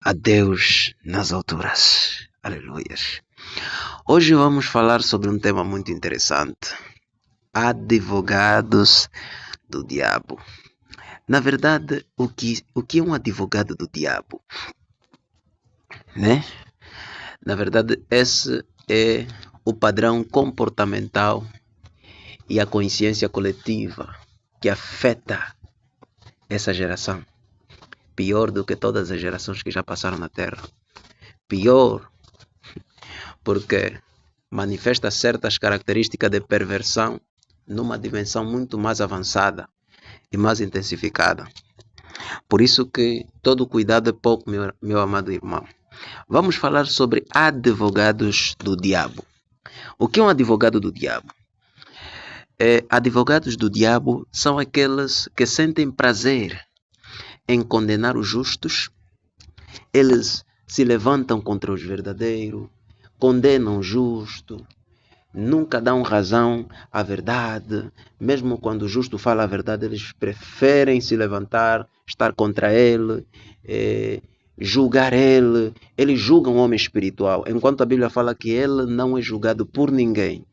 a Deus nas alturas. Aleluias. Hoje vamos falar sobre um tema muito interessante. Advogados do diabo. Na verdade, o que é um advogado do diabo? Né? Na verdade, esse é o padrão comportamental e a consciência coletiva que afeta essa geração. Pior do que todas as gerações que já passaram na Terra. Pior, porque manifesta certas características de perversão numa dimensão muito mais avançada e mais intensificada. Por isso que todo cuidado é pouco, meu amado irmão. Vamos falar sobre advogados do diabo. O que é um advogado do diabo? Advogados do diabo são aqueles que sentem prazer em condenar os justos. Eles se levantam contra os verdadeiros, condenam o justo, nunca dão razão à verdade. Mesmo quando o justo fala a verdade, eles preferem se levantar, estar contra ele, julgar ele. Eles julgam o homem espiritual, enquanto a Bíblia fala que ele não é julgado por ninguém.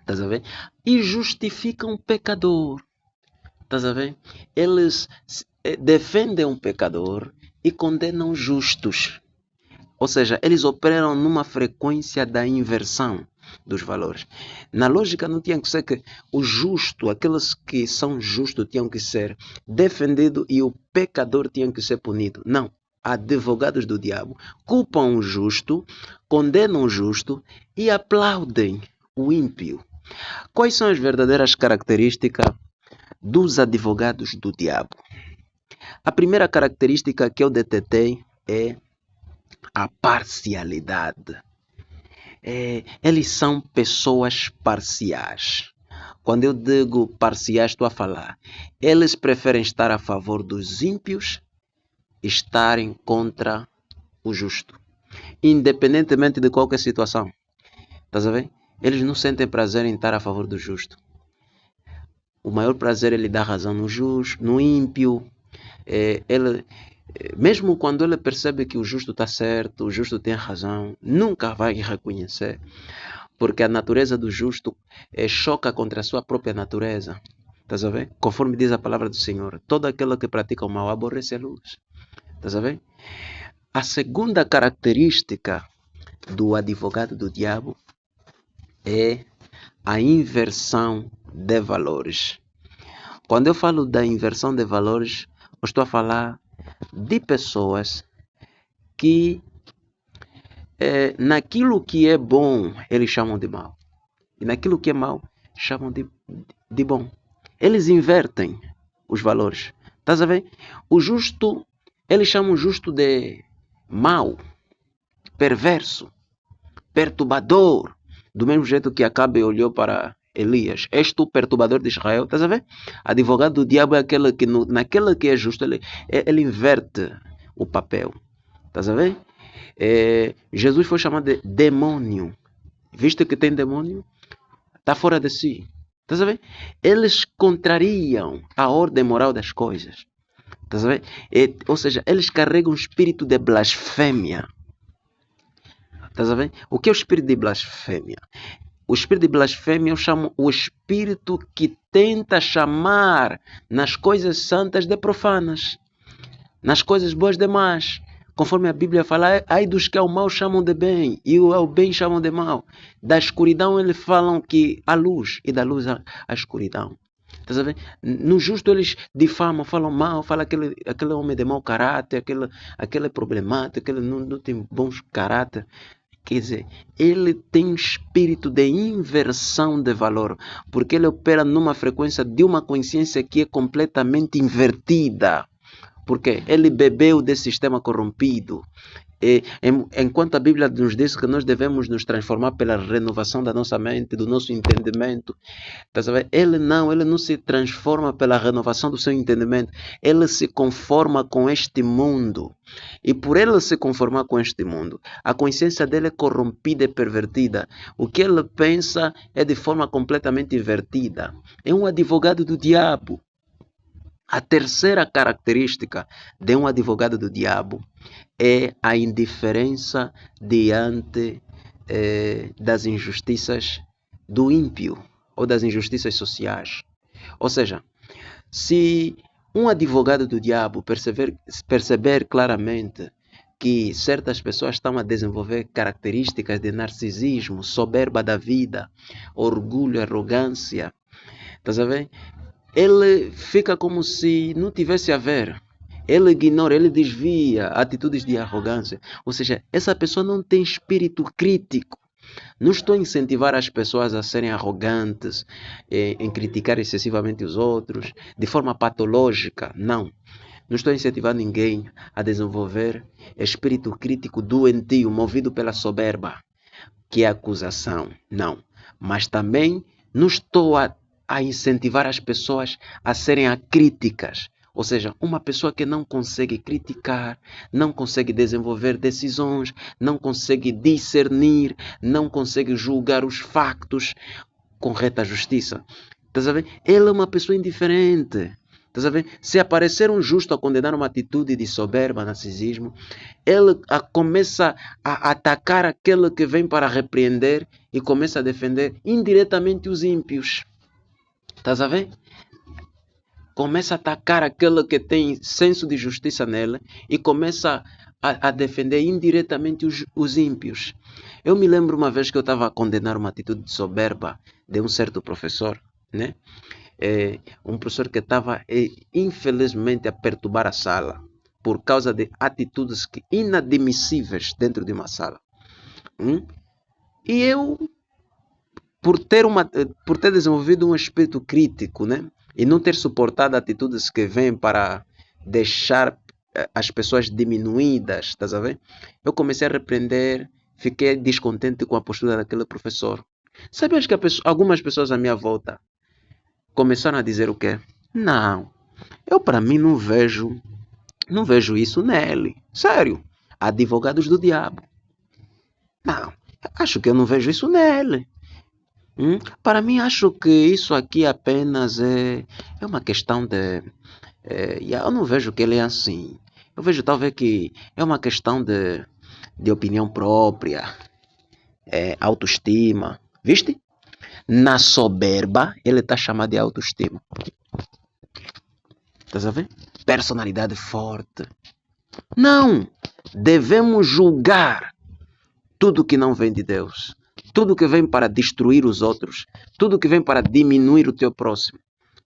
Estás a ver? E justificam o pecador. Estás a ver? Eles defendem um pecador e condenam justos. Ou seja, eles operam numa frequência da inversão dos valores. Na lógica não tinha que ser que o justo, aqueles que são justos tinham que ser defendidos e o pecador tinha que ser punido. Não. Advogados do diabo culpam o justo, condenam o justo e aplaudem o ímpio. Quais são as verdadeiras características dos advogados do diabo? A primeira característica que eu detetei é a parcialidade. Eles são pessoas parciais. Quando eu digo parciais, estou a falar. Eles preferem estar a favor dos ímpios e estarem contra o justo. Independentemente de qualquer situação. Estás a ver? Eles não sentem prazer em estar a favor do justo. O maior prazer é ele dar razão no justo, no ímpio. Mesmo quando ele percebe que o justo está certo, o justo tem razão, nunca vai reconhecer. Porque a natureza do justo choca contra a sua própria natureza. Estás a ver? Conforme diz a palavra do Senhor, todo aquele que pratica o mal aborrece a luz. Estás a ver? A segunda característica do advogado do diabo é a inversão de valores. Quando eu falo da inversão de valores, eu estou a falar de pessoas que naquilo que é bom, eles chamam de mal. E naquilo que é mal, chamam de bom. Eles invertem os valores. Estás a ver? O justo, eles chamam o justo de mal, perverso, perturbador. Do mesmo jeito que Acabe olhou para Elias. És tu perturbador de Israel? Estás a ver? Advogado do diabo é aquele que naquele que é justo, ele inverte o papel. Estás a ver? Jesus foi chamado de demônio. Viste que tem demônio? Está fora de si. Estás a ver? Eles contrariam a ordem moral das coisas. Estás a ver? Ou seja, eles carregam um espírito de blasfêmia. Estás a ver? O que é o espírito de blasfêmia? O espírito de blasfêmia eu chamo o espírito que tenta chamar nas coisas santas de profanas, nas coisas boas de más. Conforme a Bíblia fala, ai dos que ao mal chamam de bem e ao bem chamam de mal. Da escuridão eles falam que há luz e da luz a escuridão. Estás a ver? No justo eles difamam, falam mal, falam aquele homem de mau caráter, aquele problemático, aquele não tem bons caráter. Quer dizer, ele tem um espírito de inversão de valor, porque ele opera numa frequência de uma consciência que é completamente invertida. Porque ele bebeu desse sistema corrompido. Enquanto a Bíblia nos diz que nós devemos nos transformar pela renovação da nossa mente, do nosso entendimento, ele não se transforma pela renovação do seu entendimento, ele se conforma com este mundo. E por ele se conformar com este mundo, a consciência dele é corrompida e pervertida. O que ele pensa é de forma completamente invertida. É um advogado do diabo. A terceira característica de um advogado do diabo é a indiferença diante das injustiças do ímpio ou das injustiças sociais. Ou seja, se um advogado do diabo perceber claramente que certas pessoas estão a desenvolver características de narcisismo, soberba da vida, orgulho, arrogância, tá sabendo? Ele fica como se não tivesse a ver. Ele ignora, ele desvia atitudes de arrogância. Ou seja, essa pessoa não tem espírito crítico. Não estou a incentivar as pessoas a serem arrogantes, em criticar excessivamente os outros, de forma patológica. Não. Não estou a incentivar ninguém a desenvolver espírito crítico doentio, movido pela soberba, que é a acusação. Não. Mas também não estou a incentivar as pessoas a serem acríticas. Ou seja, uma pessoa que não consegue criticar, não consegue desenvolver decisões, não consegue discernir, não consegue julgar os factos com reta justiça. Tá sabendo? Ela é uma pessoa indiferente. Tá sabendo? Se aparecer um justo a condenar uma atitude de soberba, narcisismo, ele começa a atacar aquele que vem para repreender e começa a defender indiretamente os ímpios. Tá sabendo? Começa a atacar aquele que tem senso de justiça nele e começa a defender indiretamente os ímpios. Eu me lembro uma vez que eu estava a condenar uma atitude de soberba de um certo professor, né? Um professor que estava infelizmente a perturbar a sala por causa de atitudes inadmissíveis dentro de uma sala. E eu, por ter desenvolvido um espírito crítico, né? E não ter suportado atitudes que vêm para deixar as pessoas diminuídas, tá sabendo? Eu comecei a repreender, fiquei descontente com a postura daquele professor. Sabe que algumas pessoas à minha volta começaram a dizer o quê? Não, eu para mim não vejo isso nele. Sério, advogados do diabo. Não, acho que eu não vejo isso nele. Para mim, acho que isso aqui apenas é uma questão de... eu não vejo que ele é assim. Eu vejo talvez que é uma questão de opinião própria, autoestima. Viste? Na soberba, ele está chamado de autoestima. Tá sabendo? Personalidade forte. Não! Devemos julgar tudo que não vem de Deus. Tudo que vem para destruir os outros, tudo que vem para diminuir o teu próximo,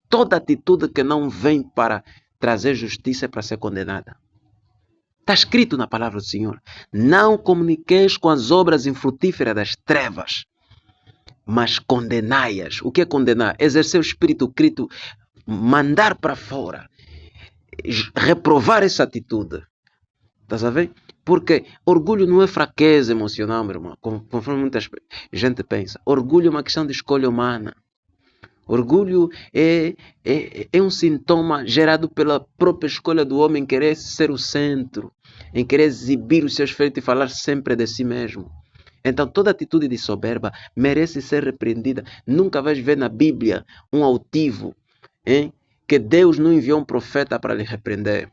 toda atitude que não vem para trazer justiça é para ser condenada. Está escrito na palavra do Senhor: não comuniqueis com as obras infrutíferas das trevas, mas condenai-as. O que é condenar? Exercer o espírito crítico, mandar para fora, reprovar essa atitude. Está sabendo? Porque orgulho não é fraqueza emocional, meu irmão, conforme muita gente pensa. Orgulho é uma questão de escolha humana. Orgulho é um sintoma gerado pela própria escolha do homem em querer ser o centro, em querer exibir os seus feitos e falar sempre de si mesmo. Então, toda atitude de soberba merece ser repreendida. Nunca vais ver na Bíblia um altivo, que Deus não enviou um profeta para lhe repreender.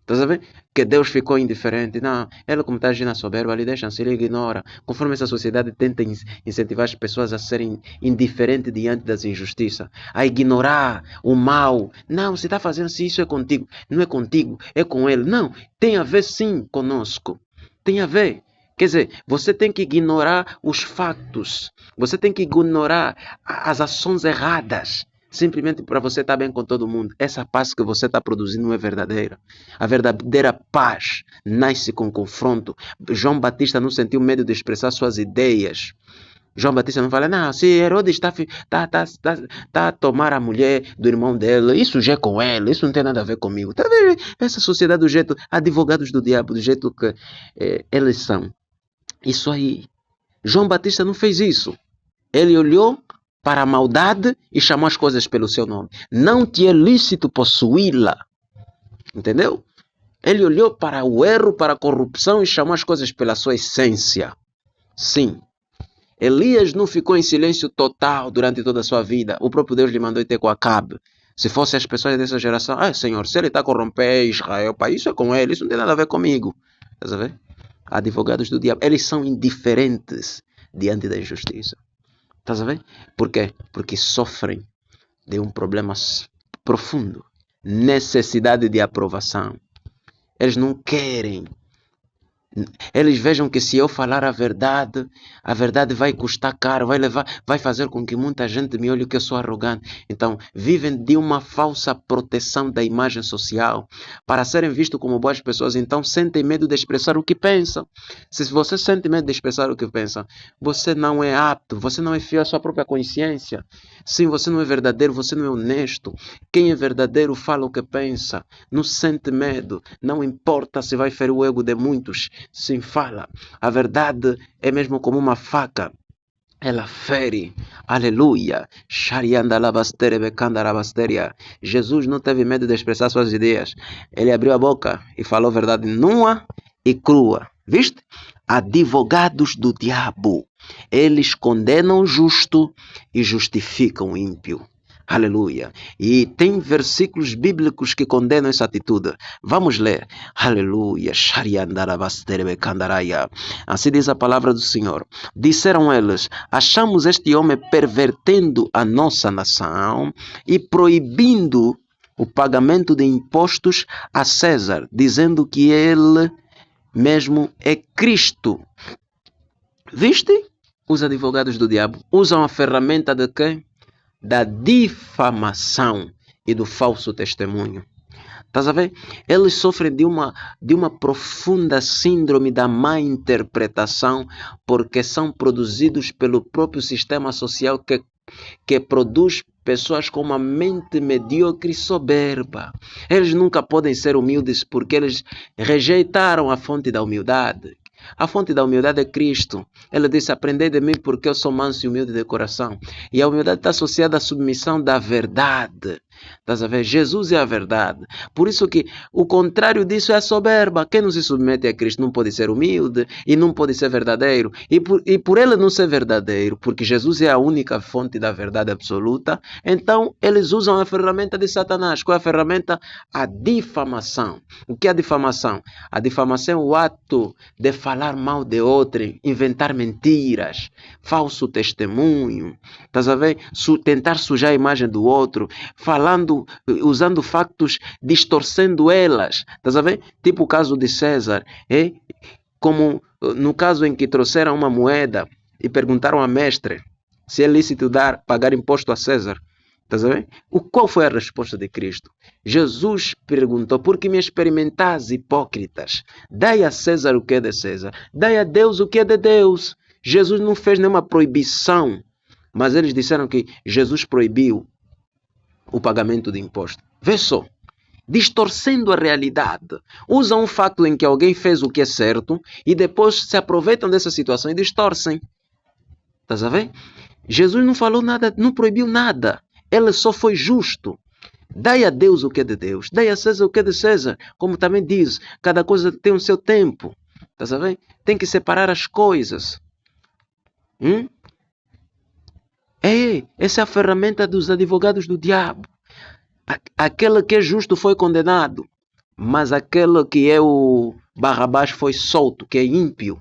Tá sabendo? Que Deus ficou indiferente. Não, ele como está agindo na soberba, ele deixa, ele ignora. Conforme essa sociedade tenta incentivar as pessoas a serem indiferentes diante das injustiças, a ignorar o mal. Não, você está fazendo assim, isso é contigo. Não é contigo, é com ele. Não, tem a ver sim conosco. Tem a ver. Quer dizer, você tem que ignorar os fatos. Você tem que ignorar as ações erradas. Simplesmente para você estar bem com todo mundo. Essa paz que você está produzindo não é verdadeira. A verdadeira paz nasce com confronto. João Batista não sentiu medo de expressar suas ideias. João Batista não fala, não, se Herodes está a tomar a mulher do irmão dele, isso já é com ele, isso não tem nada a ver comigo. Tá vendo? Essa sociedade do jeito, advogados do diabo, do jeito que eles são. Isso aí. João Batista não fez isso. Ele olhou para a maldade e chamou as coisas pelo seu nome. Não te é lícito possuí-la. Entendeu? Ele olhou para o erro, para a corrupção e chamou as coisas pela sua essência. Sim. Elias não ficou em silêncio total durante toda a sua vida. O próprio Deus lhe mandou ir ter com Acabe. Se fossem as pessoas dessa geração, Senhor, se ele está a corromper Israel, pá, isso é com ele, isso não tem nada a ver comigo. Estás a ver? Advogados do diabo, eles são indiferentes diante da injustiça. Estás a ver? Por quê? Porque sofrem de um problema profundo, necessidade de aprovação. Eles não querem. Eles vejam que se eu falar a verdade vai custar caro, vai fazer com que muita gente me olhe que eu sou arrogante. Então, vivem de uma falsa proteção da imagem social para serem vistos como boas pessoas. Então, sentem medo de expressar o que pensam. Se você sente medo de expressar o que pensa, você não é apto, você não é fiel à sua própria consciência. Sim, você não é verdadeiro, você não é honesto. Quem é verdadeiro fala o que pensa, não sente medo, não importa se vai ferir o ego de muitos. Sim, fala. A verdade é mesmo como uma faca. Ela fere. Aleluia. Jesus não teve medo de expressar suas ideias. Ele abriu a boca e falou verdade nua e crua. Viste? Advogados do diabo. Eles condenam o justo e justificam o ímpio. Aleluia. E tem versículos bíblicos que condenam essa atitude. Vamos ler. Aleluia. Assim diz a palavra do Senhor. Disseram eles: achamos este homem pervertendo a nossa nação e proibindo o pagamento de impostos a César, dizendo que ele mesmo é Cristo. Viste? Os advogados do diabo usam a ferramenta de quem? Da difamação e do falso testemunho. Estás a ver? Eles sofrem de uma profunda síndrome da má interpretação, porque são produzidos pelo próprio sistema social que produz pessoas com uma mente medíocre e soberba. Eles nunca podem ser humildes porque eles rejeitaram a fonte da humildade. A fonte da humildade é Cristo. Ele disse: aprendei de mim porque eu sou manso e humilde de coração. E a humildade está associada à submissão da verdade. Estás a ver? Jesus é a verdade. Por isso que o contrário disso é a soberba. Quem não se submete a Cristo não pode ser humilde e não pode ser verdadeiro. E por ele não ser verdadeiro, porque Jesus é a única fonte da verdade absoluta, então eles usam a ferramenta de Satanás. Qual é a ferramenta? A difamação. O que é a difamação? A difamação é o ato de falar mal de outro, inventar mentiras, falso testemunho. Estás a ver? Tentar sujar a imagem do outro, usando factos, distorcendo elas. Estás a ver? Tipo o caso de César. Como no caso em que trouxeram uma moeda e perguntaram ao mestre se é lícito pagar imposto a César. Estás a ver? Qual foi a resposta de Cristo? Jesus perguntou: por que me experimentais, hipócritas? Dai a César o que é de César, dai a Deus o que é de Deus. Jesus não fez nenhuma proibição, mas eles disseram que Jesus proibiu o pagamento de imposto. Vê só, distorcendo a realidade. Usam um facto em que alguém fez o que é certo e depois se aproveitam dessa situação e distorcem. Estás a ver? Jesus não falou nada, não proibiu nada. Ele só foi justo. Dai a Deus o que é de Deus, dai a César o que é de César. Como também diz, cada coisa tem o seu tempo. Estás a ver? Tem que separar as coisas. Essa é a ferramenta dos advogados do diabo. Aquele que é justo foi condenado, mas aquele que é o Barrabás foi solto, que é ímpio.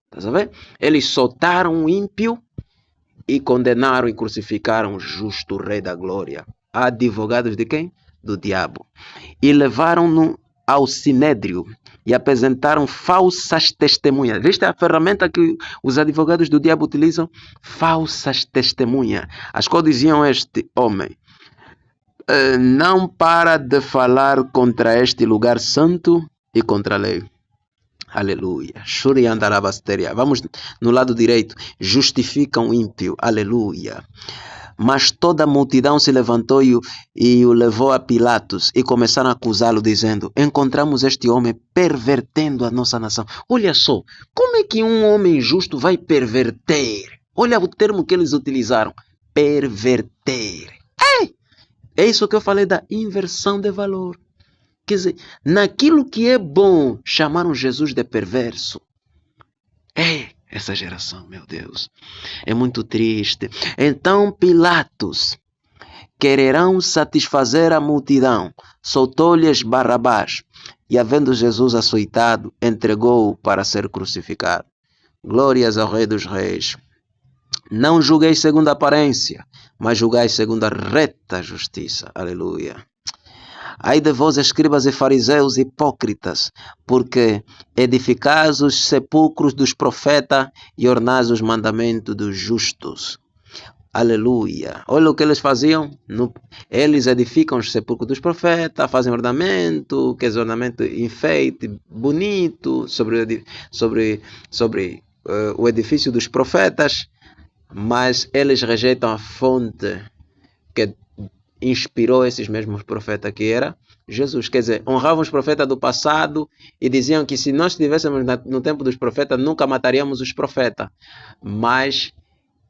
Estás a ver? Eles soltaram o ímpio e condenaram e crucificaram o justo Rei da Glória. Advogados de quem? Do diabo. E levaram-no ao sinédrio e apresentaram falsas testemunhas. Viste a ferramenta que os advogados do diabo utilizam? Falsas testemunhas. As quais diziam: este homem não para de falar contra este lugar santo e contra a lei. Aleluia. Vamos no lado direito. Justificam o ímpio. Aleluia. Mas toda a multidão se levantou e o levou a Pilatos e começaram a acusá-lo, dizendo: encontramos este homem pervertendo a nossa nação. Olha só, como é que um homem justo vai perverter? Olha o termo que eles utilizaram: perverter. É isso que eu falei da inversão de valor. Quer dizer, naquilo que é bom, chamaram Jesus de perverso. Essa geração, meu Deus, é muito triste. Então Pilatos quererão satisfazer a multidão. Soltou-lhes Barrabás e, havendo Jesus açoitado, entregou-o para ser crucificado. Glórias ao Rei dos Reis. Não julgueis segundo a aparência, mas julgai segundo a reta justiça. Aleluia. Ai de vós, escribas e fariseus hipócritas, porque edificais os sepulcros dos profetas e ornais os mandamentos dos justos. Aleluia. Olha o que eles faziam. Eles edificam os sepulcros dos profetas, fazem ornamento, que é ornamento enfeite, bonito, sobre o edifício dos profetas, mas eles rejeitam a fonte que inspirou esses mesmos profetas, que era Jesus. Quer dizer, honravam os profetas do passado e diziam que se nós estivéssemos no tempo dos profetas, nunca mataríamos os profetas. Mas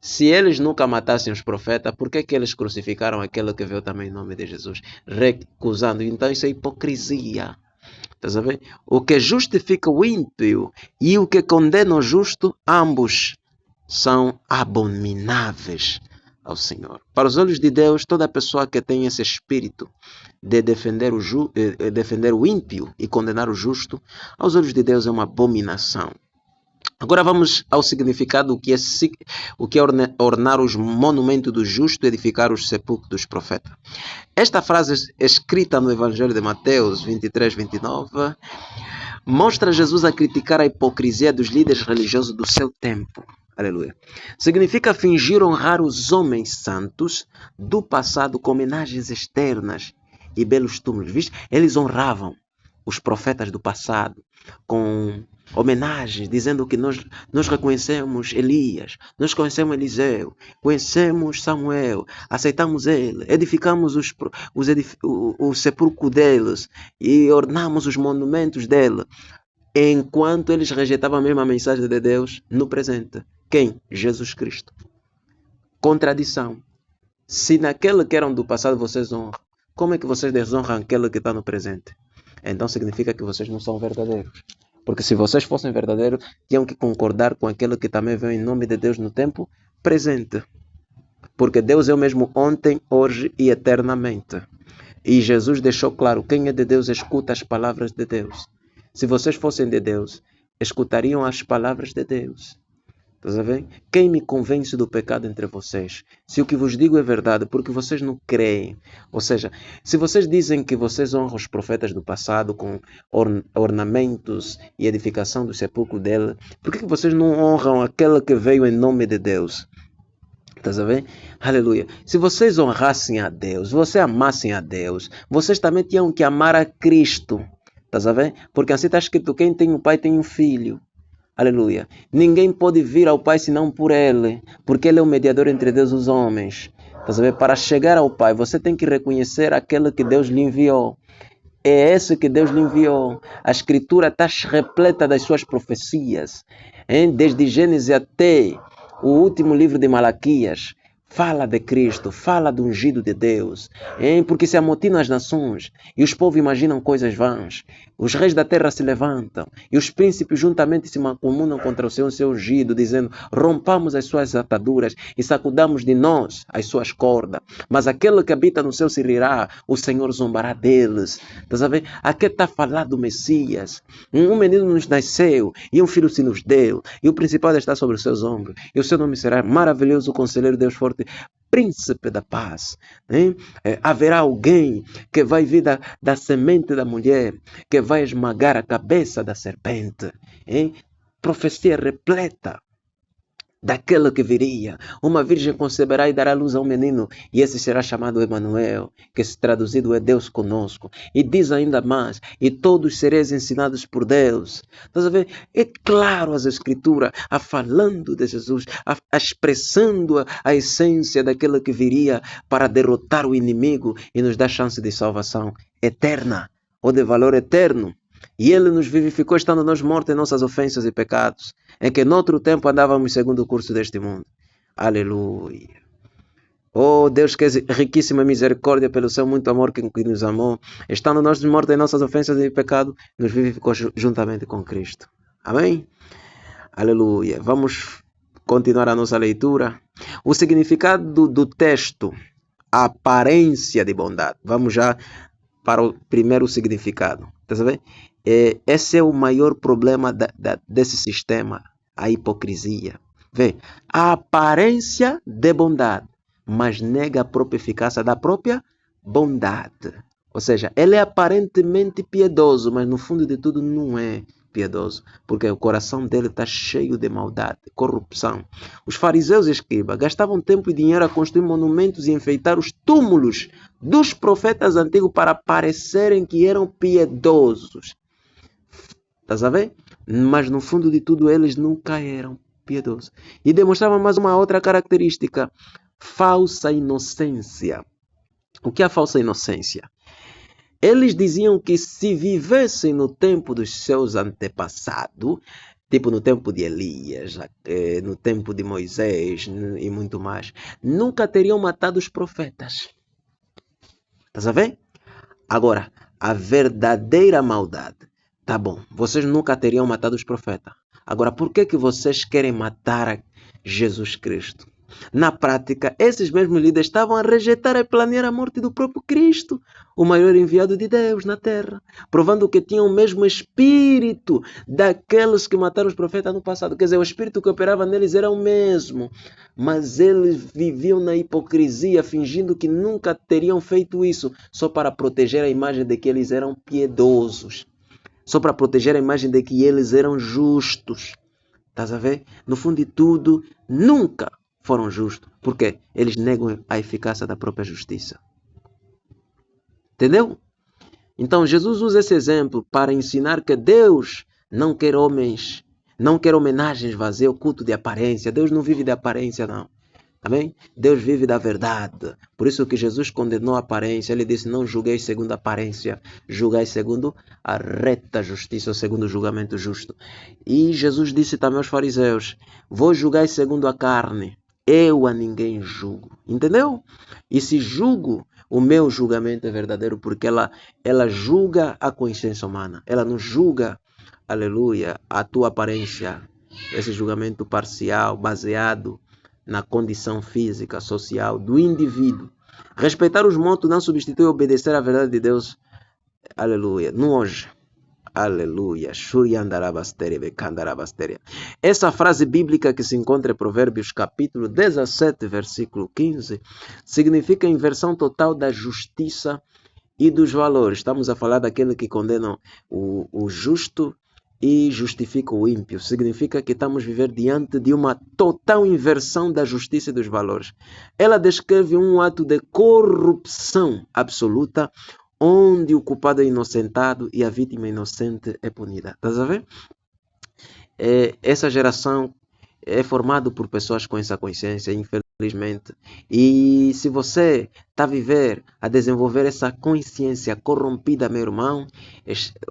se eles nunca matassem os profetas, por que eles crucificaram aquele que veio também em nome de Jesus? Recusando. Então isso é hipocrisia. Estás a ver? O que justifica o ímpio e o que condena o justo, ambos são abomináveis ao Senhor. Para os olhos de Deus, toda pessoa que tem esse espírito de defender o ímpio e condenar o justo, aos olhos de Deus é uma abominação. Agora vamos ao significado do que é ornar os monumentos do justo e edificar os sepulcros dos profetas. Esta frase escrita no Evangelho de Mateus 23, 29, mostra Jesus a criticar a hipocrisia dos líderes religiosos do seu tempo. Aleluia. Significa fingir honrar os homens santos do passado com homenagens externas e belos túmulos. Viste? Eles honravam os profetas do passado com homenagens, dizendo que nós reconhecemos Elias, nós conhecemos Eliseu, conhecemos Samuel, aceitamos ele, edificamos o sepulcro deles e ornamos os monumentos dele, enquanto eles rejeitavam a mesma mensagem de Deus no presente. Quem? Jesus Cristo. Contradição. Se naquele que eram do passado vocês honram, como é que vocês desonram aquele que está no presente? Então significa que vocês não são verdadeiros. Porque se vocês fossem verdadeiros, tinham que concordar com aquele que também veio em nome de Deus no tempo presente. Porque Deus é o mesmo ontem, hoje e eternamente. E Jesus deixou claro, quem é de Deus escuta as palavras de Deus. Se vocês fossem de Deus, escutariam as palavras de Deus. Estás a ver? Quem me convence do pecado entre vocês? Se o que vos digo é verdade, porque vocês não creem. Ou seja, se vocês dizem que vocês honram os profetas do passado com ornamentos e edificação do sepulcro dele, por que vocês não honram aquele que veio em nome de Deus? Estás a ver? Aleluia. Se vocês honrassem a Deus, vocês amassem a Deus, vocês também tinham que amar a Cristo. Estás a ver? Porque assim está escrito, quem tem um pai tem um filho. Aleluia. Ninguém pode vir ao Pai senão por Ele, porque Ele é o mediador entre Deus e os homens. Estás a ver? Para chegar ao Pai, você tem que reconhecer aquele que Deus lhe enviou. É esse que Deus lhe enviou. A Escritura está repleta das suas profecias. Desde Gênesis até o último livro de Malaquias. Fala de Cristo, fala do ungido de Deus, porque se amotinam as nações e os povos imaginam coisas vãs. Os reis da terra se levantam e os príncipes juntamente se mancomunam contra o seu ungido, dizendo, rompamos as suas ataduras e sacudamos de nós as suas cordas. Mas aquele que habita no céu se rirá, o Senhor zombará deles. Estás a ver? Aqui está falando do Messias. Um menino nos nasceu e um filho se nos deu e o principal está sobre os seus ombros. E o seu nome será maravilhoso, Conselheiro, Deus forte, Príncipe da paz. Haverá alguém que vai vir da semente da mulher, que vai esmagar a cabeça da serpente. Profecia repleta daquele que viria. Uma virgem conceberá e dará luz a um menino, e esse será chamado Emanuel, que se traduzido é Deus conosco. E diz ainda mais, e todos sereis ensinados por Deus. Estás a ver? É claro as Escrituras, falando de Jesus, expressando a essência daquele que viria para derrotar o inimigo e nos dar chance de salvação eterna, ou de valor eterno. E Ele nos vivificou estando nós mortos em nossas ofensas e pecados, em que noutro tempo andávamos segundo o curso deste mundo. Aleluia. Oh Deus, que é riquíssima misericórdia pelo seu muito amor que nos amou, estando nós mortos em nossas ofensas e pecado, nos vivificou juntamente com Cristo. Amém? Aleluia. Vamos continuar a nossa leitura. O significado do texto aparência de bondade. Vamos já para o primeiro significado. Tá sabendo? Esse é o maior problema desse sistema, a hipocrisia. Vê, a aparência de bondade, mas nega a própria eficácia da própria bondade. Ou seja, ele é aparentemente piedoso, mas no fundo de tudo não é piedoso, porque o coração dele está cheio de maldade, corrupção. Os fariseus e escribas gastavam tempo e dinheiro a construir monumentos e enfeitar os túmulos dos profetas antigos para parecerem que eram piedosos. Estás a ver? Mas no fundo de tudo eles nunca eram piedosos. E demonstravam mais uma outra característica: falsa inocência. O que é a falsa inocência? Eles diziam que se vivessem no tempo dos seus antepassados, tipo no tempo de Elias, no tempo de Moisés e muito mais, nunca teriam matado os profetas. Estás a ver? Agora, a verdadeira maldade. Tá bom, vocês nunca teriam matado os profetas. Agora, por que vocês querem matar Jesus Cristo? Na prática, esses mesmos líderes estavam a rejeitar e planear a morte do próprio Cristo, o maior enviado de Deus na terra, provando que tinham o mesmo espírito daqueles que mataram os profetas no passado. Quer dizer, o espírito que operava neles era o mesmo, mas eles viviam na hipocrisia, fingindo que nunca teriam feito isso, só para proteger a imagem de que eles eram piedosos, só para proteger a imagem de que eles eram justos. Estás a ver? No fundo de tudo, nunca foram justos. Por quê? Eles negam a eficácia da própria justiça. Entendeu? Então, Jesus usa esse exemplo para ensinar que Deus não quer homens, não quer homenagens vazias, culto de aparência. Deus não vive de aparência, não. Amém? Deus vive da verdade. Por isso que Jesus condenou a aparência. Ele disse, não julgueis segundo a aparência, julgai segundo a reta justiça, ou segundo o julgamento justo. E Jesus disse também aos fariseus, vós julgais segundo a carne, eu a ninguém julgo. Entendeu? E se julgo, o meu julgamento é verdadeiro, porque ela julga a consciência humana. Ela não julga, aleluia, a tua aparência. Esse julgamento parcial, baseado na condição física, social do indivíduo. Respeitar os montos não substitui obedecer à verdade de Deus. Aleluia. Não hoje. Aleluia. Essa frase bíblica que se encontra em Provérbios capítulo 17, versículo 15, significa a inversão total da justiça e dos valores. Estamos a falar daquele que condena o justo e justifica o ímpio. Significa que estamos a viver diante de uma total inversão da justiça e dos valores. Ela descreve um ato de corrupção absoluta, onde o culpado é inocentado e a vítima inocente é punida. Estás a ver? Essa geração é formada por pessoas com essa consciência, infelizmente. E se você está a desenvolver essa consciência corrompida, meu irmão,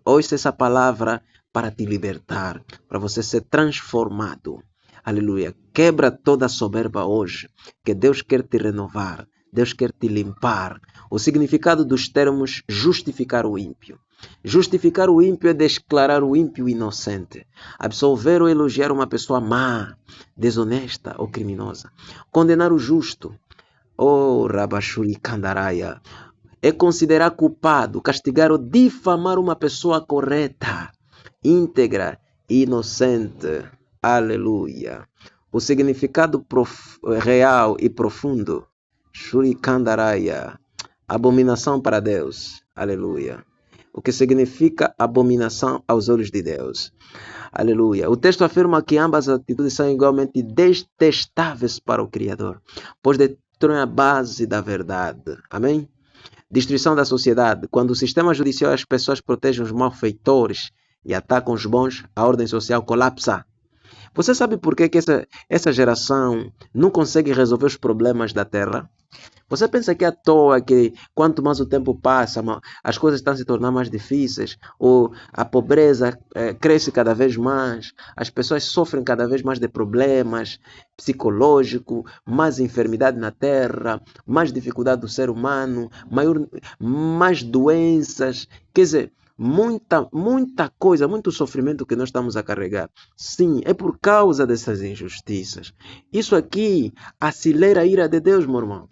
ouça essa palavra para te libertar, para você ser transformado. Aleluia. Quebra toda a soberba hoje, que Deus quer te renovar. Deus quer te limpar. O significado dos termos justificar o ímpio. Justificar o ímpio é declarar o ímpio inocente. Absolver ou elogiar uma pessoa má, desonesta ou criminosa. Condenar o justo. Oh, Rabashuri Kandaraya. É considerar culpado, castigar ou difamar uma pessoa correta, íntegra, inocente. Aleluia. O significado real e profundo. Shurikandaraya, abominação para Deus. Aleluia. O que significa abominação aos olhos de Deus. Aleluia. O texto afirma que ambas as atitudes são igualmente detestáveis para o Criador, pois destroem a base da verdade. Amém? Destruição da sociedade. Quando o sistema judicial e as pessoas protegem os malfeitores e atacam os bons, a ordem social colapsa. Você sabe por que essa geração não consegue resolver os problemas da Terra? Você pensa que é à toa que quanto mais o tempo passa, as coisas estão se tornando mais difíceis, ou a pobreza cresce cada vez mais, as pessoas sofrem cada vez mais de problemas psicológicos, mais enfermidade na Terra, mais dificuldade do ser humano, mais doenças, quer dizer, muita coisa, muito sofrimento que nós estamos a carregar. Sim, é por causa dessas injustiças. Isso aqui acelera a ira de Deus, meu irmão.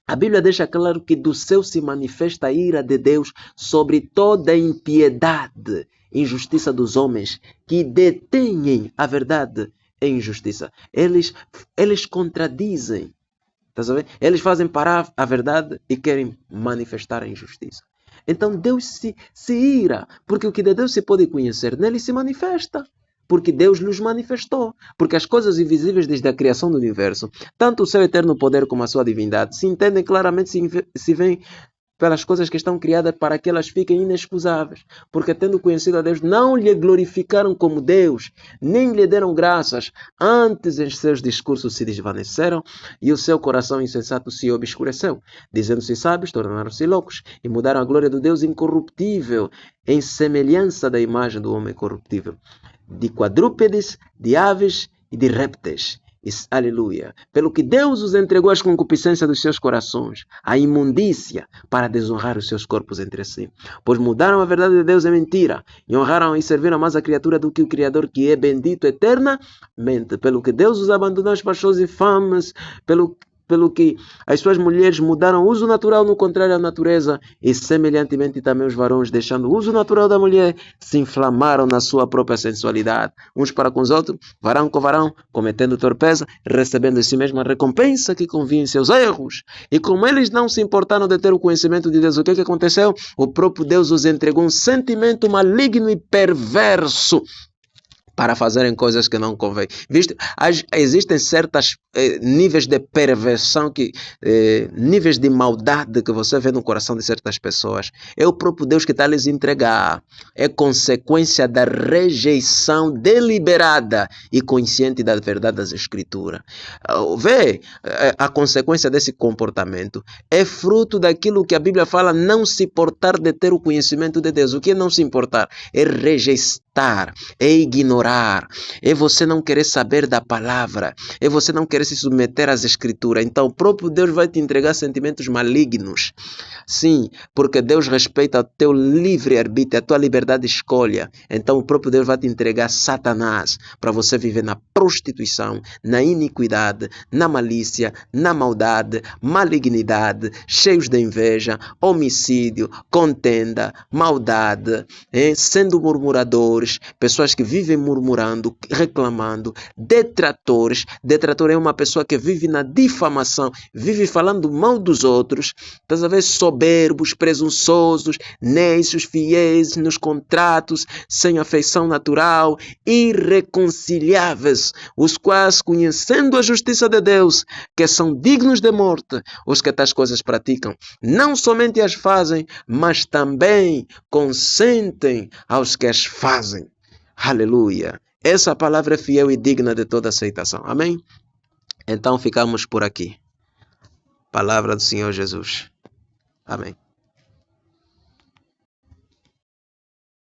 A Bíblia deixa claro que do céu se manifesta a ira de Deus sobre toda a impiedade, injustiça dos homens que detêm a verdade e injustiça. Eles contradizem, tá sabendo? Eles fazem parar a verdade e querem manifestar a injustiça. Então Deus se ira, porque o que de Deus se pode conhecer, nele se manifesta. Porque Deus nos manifestou. Porque as coisas invisíveis desde a criação do universo, tanto o seu eterno poder como a sua divindade, se entendem claramente, se veem pelas coisas que estão criadas para que elas fiquem inexcusáveis. Porque tendo conhecido a Deus, não lhe glorificaram como Deus, nem lhe deram graças. Antes, em seus discursos se desvaneceram e o seu coração insensato se obscureceu. Dizendo-se sábios, tornaram-se loucos e mudaram a glória do Deus incorruptível em semelhança da imagem do homem corruptível, de quadrúpedes, de aves e de répteis. Aleluia. Pelo que Deus os entregou às concupiscências dos seus corações, à imundícia, para desonrar os seus corpos entre si. Pois mudaram a verdade de Deus em mentira, e honraram e serviram mais a criatura do que o Criador, que é bendito eternamente. Pelo que Deus os abandonou aos pastores infames, pelo que as suas mulheres mudaram o uso natural no contrário à natureza, e semelhantemente também os varões, deixando o uso natural da mulher, se inflamaram na sua própria sensualidade, uns para com os outros, varão com varão, cometendo torpeza, recebendo em si mesmo a recompensa que convinha em seus erros. E como eles não se importaram de ter o conhecimento de Deus, o que aconteceu? O próprio Deus os entregou um sentimento maligno e perverso para fazerem coisas que não convém. Existem certos níveis de perversão, níveis de maldade que você vê no coração de certas pessoas. É o próprio Deus que está a lhes entregar. É consequência da rejeição deliberada e consciente da verdade das Escrituras. Vê, a consequência desse comportamento é fruto daquilo que a Bíblia fala, não se importar de ter o conhecimento de Deus. O que é não se importar? É rejeitar, é ignorar, é você não querer saber da palavra, é você não querer se submeter às Escrituras. Então o próprio Deus vai te entregar sentimentos malignos. Sim, porque Deus respeita o teu livre-arbítrio, a tua liberdade de escolha. Então o próprio Deus vai te entregar Satanás para você viver na prostituição, na iniquidade, na malícia, na maldade, malignidade, cheios de inveja, homicídio, contenda, maldade, sendo murmuradores, pessoas que vivem murmurando, reclamando, detratores. Detrator é uma pessoa que vive na difamação, vive falando mal dos outros, estás a ver? Soberbos, presunçosos, nécios, fiéis nos contratos, sem afeição natural, irreconciliáveis, os quais, conhecendo a justiça de Deus, que são dignos de morte, os que tais coisas praticam, não somente as fazem, mas também consentem aos que as fazem. Aleluia. Essa palavra é fiel e digna de toda aceitação. Amém? Então ficamos por aqui. Palavra do Senhor Jesus. Amém.